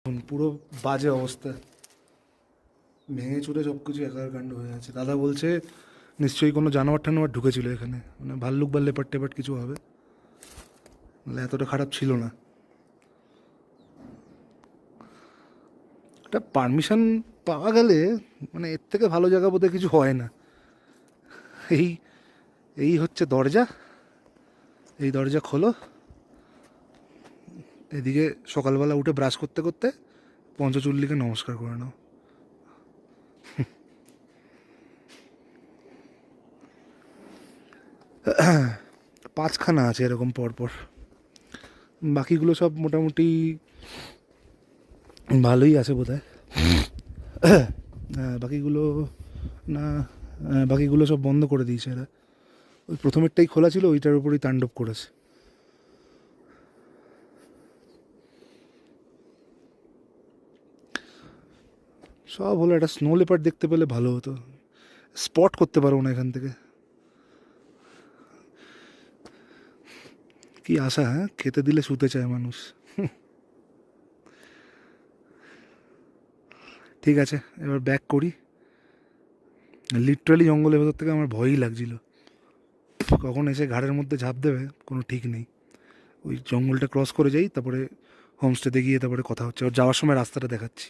পুরো বাজে অবস্থা, ভেঙে চুরে সব কিছু একাকার কাণ্ড হয়ে আছে। দাদা বলছে নিশ্চয়ই কোনো জানোয়ার টানোয়ার ঢুকেছিল এখানে, মানে ভাল্লুক বা লেপার টেপার কিছু হবে, মানে এতটা খারাপ ছিল না। একটা পারমিশন পাওয়া গেলে মানে এর থেকে ভালো জায়গা বোধহয় কিছু হয় না। এই এই হচ্ছে দরজা, এই দরজা খোলো, এদিকে সকালবেলা উঠে ব্রাশ করতে করতে পঞ্চচল্লিকে নমস্কার করে নাও। পাঁচখানা আছে এরকম পরপর, বাকিগুলো সব মোটামুটি ভালোই আছে বোধহয়। বাকিগুলো না, বাকিগুলো সব বন্ধ করে দিয়েছে এরা। ওই প্রথমেরটাই খোলা ছিল, ওইটার উপরেই তাণ্ডব করেছে। সব হলো, একটা স্নো লেপার্ড দেখতে পেলে ভালো হতো, স্পট করতে পারবো না এখান থেকে। কি আশা, হ্যাঁ, খেতে দিলে শুতে চায় মানুষ। ঠিক আছে, এবার ব্যাক করি। লিটারালি জঙ্গলের ভেতর থেকে আমার ভয়ই লাগছিল, কখন এসে ঘাড়ের মধ্যে ঝাঁপ দেবে কোনো ঠিক নেই। ওই জঙ্গলটা ক্রস করে যাই, তারপরে হোমস্টেতে গিয়ে তারপরে কথা হচ্ছে, ওর যাওয়ার সময় রাস্তাটা দেখাচ্ছি।